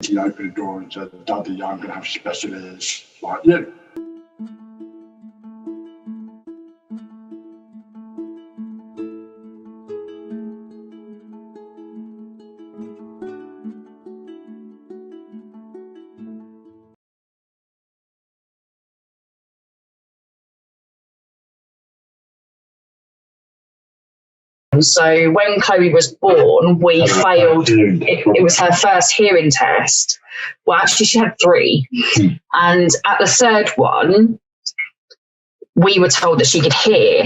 basically opened the door and said, "Daddy, I'm going to have special ears like you." So when Chloe was born, we failed. It was her first hearing test. Well, actually, she had 3. And at the 3rd one, we were told that she could hear.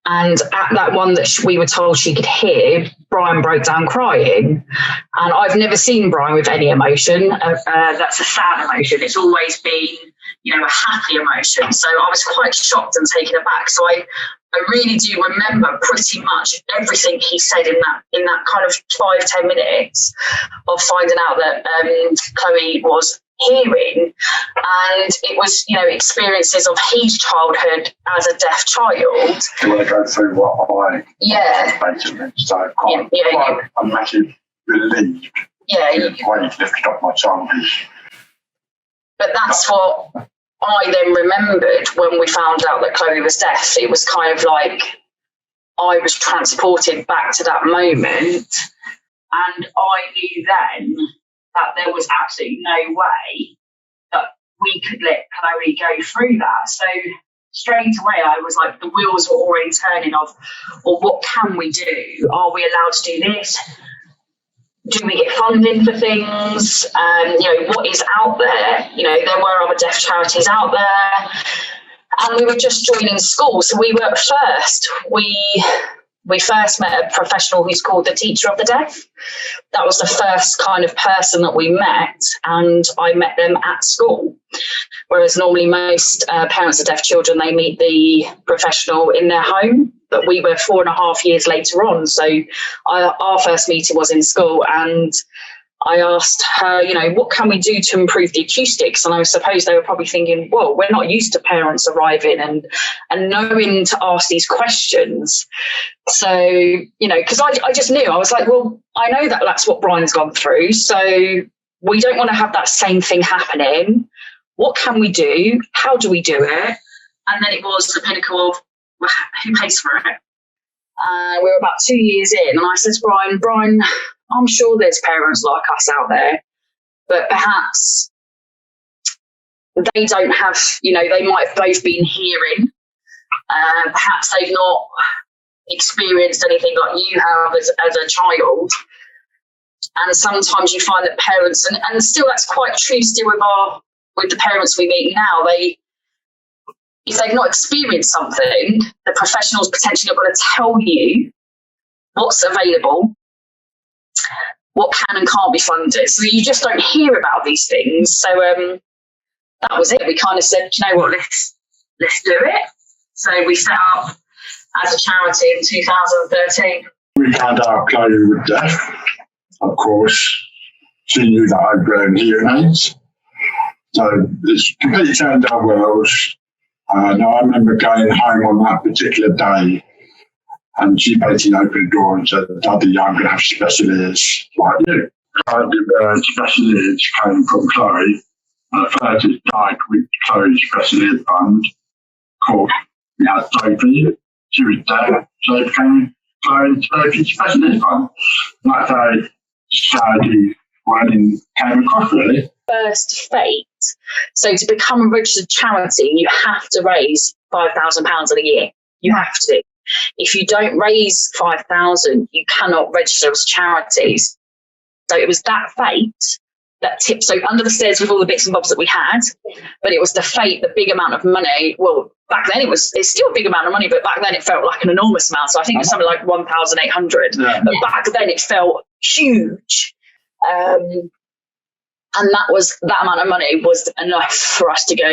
And at that one that we were told she could hear, Brian broke down crying. And I've never seen Brian with any emotion. That's a sad emotion. It's always been, a happy emotion. So I was quite shocked and taken aback. So I really do remember pretty much everything he said in that kind of 5-10 minutes of finding out that Chloe was hearing. And it was, experiences of his childhood as a deaf child. Do you want to go through what I basically? So I'm actually relieved. Yeah. Why you've lifted up my shoulders. But that's what I then remembered when we found out that Chloe was deaf. It was kind of like I was transported back to that moment, and I knew then that there was absolutely no way that we could let Chloe go through that. So straight away I was like, the wheels were already turning of, well, what can we do? Are we allowed to do this? Do we get funding for things? What is out there? There were other deaf charities out there. And we were just joining school. So we were first. We first met a professional who's called the Teacher of the Deaf. That was the first kind of person that we met, and I met them at school. Whereas normally most parents of deaf children, they meet the professional in their home. But we were 4.5 years later on. So our first meeting was in school, and I asked her, what can we do to improve the acoustics? And I suppose they were probably thinking, well, we're not used to parents arriving and knowing to ask these questions. So, because I just knew, I was like, well, I know that that's what Brian's gone through. So we don't want to have that same thing happening. What can we do? How do we do it? And then it was the pinnacle of, well, who pays for it? We were about 2 years in, and I said to Brian, I'm sure there's parents like us out there, but perhaps they don't have, they might have both been hearing. Perhaps they've not experienced anything like you have as a child. And sometimes you find that parents, and still that's quite true still with the parents we meet now, if they've not experienced something, the professionals potentially are going to tell you what's available, what can and can't be funded. So you just don't hear about these things. So that was it. We kind of said, you know what, let's do it. So we set up as a charity in 2013. We found out Chloe was deaf. Of course, she knew that I'd grown hearing aids. So it's completely turned our worlds. Now, I remember going home on that particular day, and she basically opened the door and said, "Daddy, I'm going to have special ears like you." Special ears came from Chloe. First it started with Chloe's special ear fund. Of course, we had Sophie. She was deaf, so it became Sophie's special ear fund. That's how strategy came across, really. First fate. So to become a registered charity, you have to raise £5,000 in a year. You have to. If you don't raise 5,000, you cannot register as charities. So it was that fate that tipped so under the stairs with all the bits and bobs that we had, but it was the fate, the big amount of money. Well, back then it's still a big amount of money, but back then it felt like an enormous amount. So I think it was something like 1,800. Yeah. But back then it felt huge. And that amount of money was enough for us to go,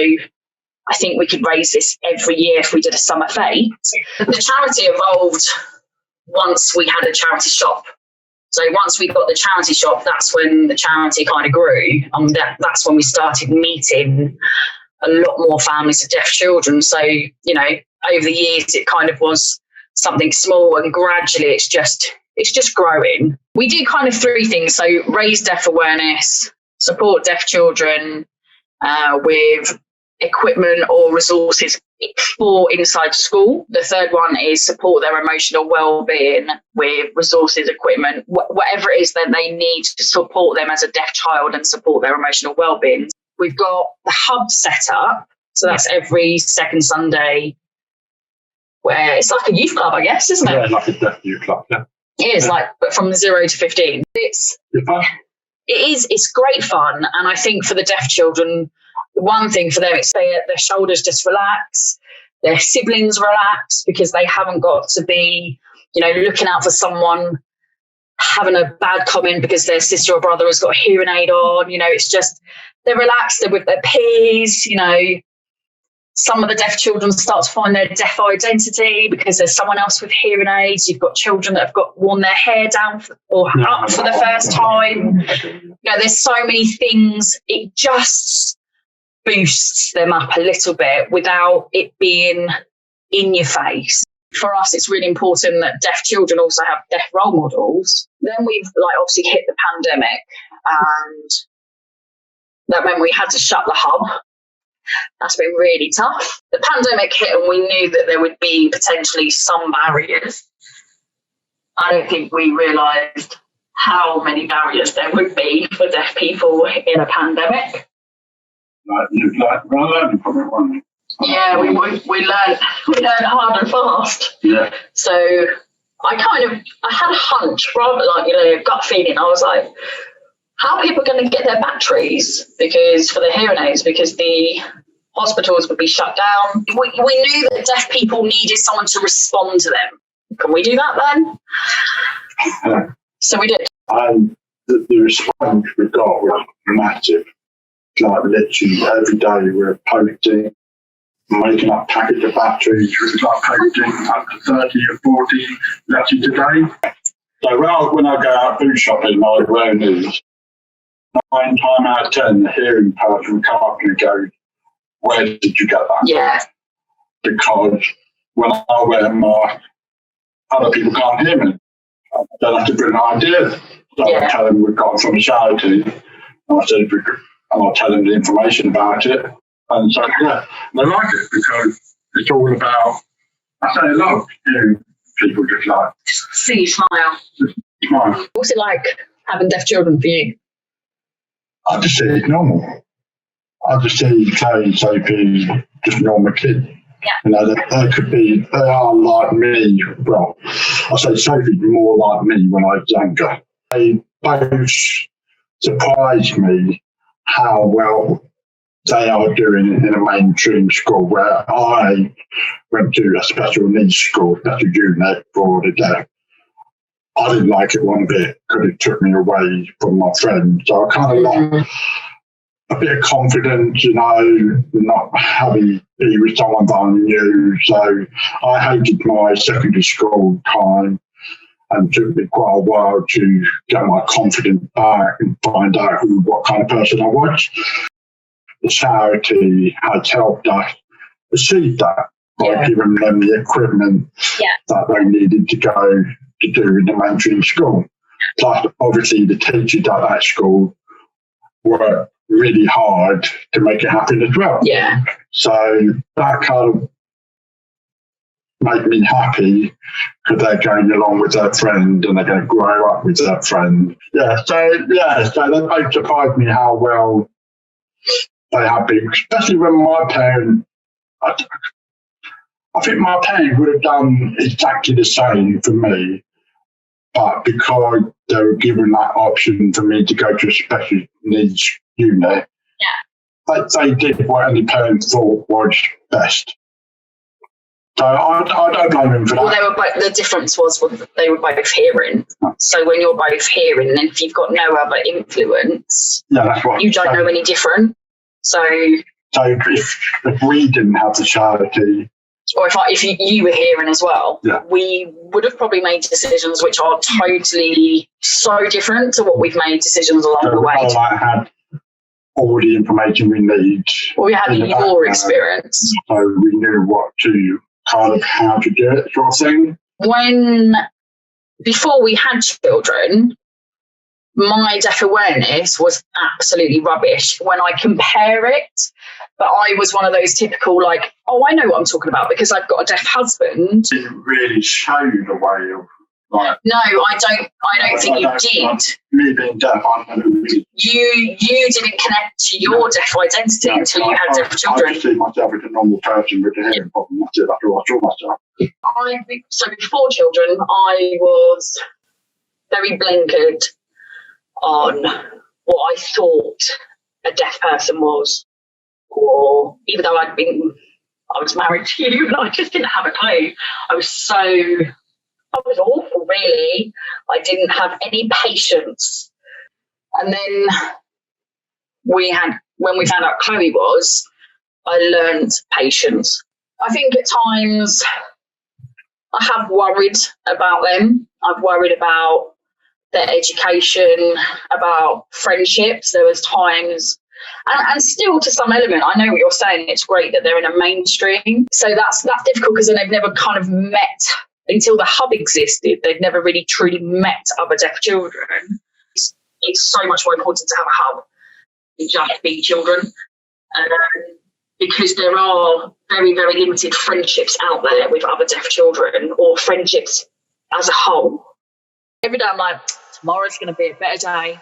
I think we could raise this every year if we did a summer fete. The charity evolved once we had a charity shop. So once we got the charity shop, that's when the charity kind of grew. And that's when we started meeting a lot more families of deaf children. So, over the years, it kind of was something small, and gradually it's just growing. We do kind of 3 things. So raise deaf awareness, support deaf children with equipment or resources for inside school. The third one is support their emotional well-being with resources, equipment, whatever it is that they need to support them as a deaf child and support their emotional well-being. We've got the hub set up, so that's every second Sunday, where it's like a youth club, I guess, isn't it? Yeah, like a deaf youth club. Yeah. It is, like, but from 0 to 15. It's great fun, and I think for the deaf children, one thing for them, it's their shoulders just relax, their siblings relax, because they haven't got to be, looking out for someone having a bad comment because their sister or brother has got a hearing aid on. It's just they're relaxed, they're with their peers. Some of the deaf children start to find their deaf identity because there's someone else with hearing aids. You've got children that have worn their hair down up for the first time. There's so many things. It just boosts them up a little bit without it being in your face. For us, it's really important that deaf children also have deaf role models. Then we've obviously hit the pandemic, and that meant we had to shut the hub. That's been really tough. The pandemic hit and we knew that there would be potentially some barriers. I don't think we realised how many barriers there would be for deaf people in a pandemic. Learning from it, wasn't it? Yeah, we learned hard and fast. Yeah. So I had a hunch, rather a gut feeling. I was like, how are people going to get their batteries for the hearing aids? Because the hospitals would be shut down. We knew that deaf people needed someone to respond to them. Can we do that then? Yeah. So we did. And the response we got was massive. Literally every day we were posting, making up packets of batteries. We were posting up to 30 or 40 batteries a day. So when I go out food shopping, I wear these. 9 times out of 10, the hearing person would come up and go, "Where did you get that?" Yeah. Because when I wear a mask, other people can't hear me. They'll have to bring ideas. So I tell them we've got it from a charity, and I said, and I'll tell them the information about it. And so, yeah, they like it because it's all about, I say a lot of hearing people just see you smile. Smile. What's it like having deaf children for you? I just see it normal. I just see Chloe and Sophie just normal kids. Yeah. They are like me. Well, I say Sophie more like me when I was younger. They both surprised me how well they are doing in a mainstream school, where I went to a special needs school, special unit for the deaf. I didn't like it one bit because it took me away from my friends. So I kind of lost a bit of confidence, not having to be with someone that I knew. So I hated my secondary school time, and it took me quite a while to get my confidence back and find out what kind of person I was. The charity has helped us achieve that by giving them the equipment that they needed to go to do in the mainstream school. Plus, obviously, the teachers at that school worked really hard to make it happen as well. Yeah. So that kind of made me happy because they're going along with their friend and they're going to grow up with their friend. So they both surprised me how well they have been, especially when my parents, I think my parents would have done exactly the same for me, but because they were given that option for me to go to a special needs unit, they did what any parent thought was best. So I don't blame them for that. Well, the difference was they were both hearing. So when you're both hearing, and if you've got no other influence, that's right. You don't know any different. So if we didn't have the charity, or if you were hearing as well, we would have probably made decisions which are totally so different to what we've made decisions along the way. I had all the information we need. Well, we had your experience. So we knew how to do it, sort of thing. Before we had children, my deaf awareness was absolutely rubbish when I compare it. But I was one of those typical, like, oh, I know what I'm talking about because I've got a deaf husband. Didn't really show you the way of, like. No, I don't think you did. Me being deaf, I never really. You didn't connect to your deaf identity until you had deaf children. I just see myself as a normal person with a hearing problem. That's it. That's all I saw myself. So before children, I was very blinkered on what I thought a deaf person was. Or even though I was married to you and I just didn't have a clue. I was awful, really. I didn't have any patience. And then when we found out Chloe was, I learned patience. I think at times I have worried about them. I've worried about their education, about friendships. There was times, and still to some element, I know what you're saying, it's great that they're in a mainstream. So that's difficult because then they've never kind of met, until the hub existed, they've never really truly met other deaf children. It's so much more important to have a hub than just be children. Because there are very, very limited friendships out there with other deaf children, or friendships as a whole. Every day I'm like, tomorrow's going to be a better day.